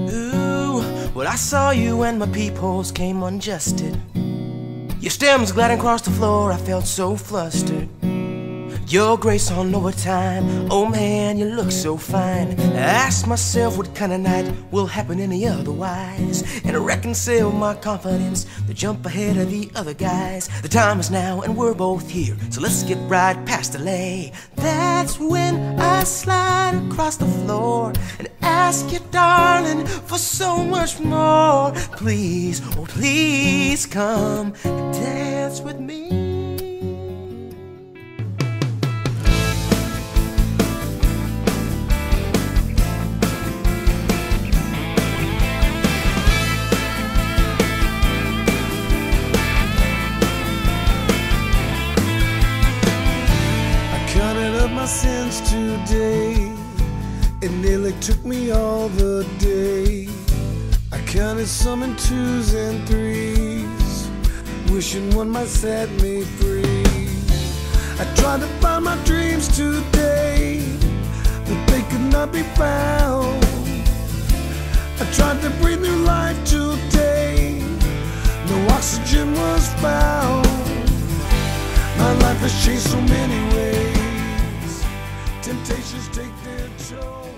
Ooh, well, I saw you when my peepholes came unadjusted. Your stems gliding across the floor, I felt so flustered. Your grace on overtime, oh man, you look so fine. I asked myself what kind of night will happen any otherwise, and I reconcile my confidence to jump ahead of the other guys. The time is now and we're both here, so let's get right past delay. That's when I slide across the floor and ask you, darling, for so much more. Please, oh please come and dance with me. My sins today, it nearly took me all the day. I counted some in 2s and 3s, wishing one might set me free. I tried to find my dreams today, but they could not be found. I tried to breathe new life today, no oxygen was found. My life has changed so many ways. Temptations take their toll.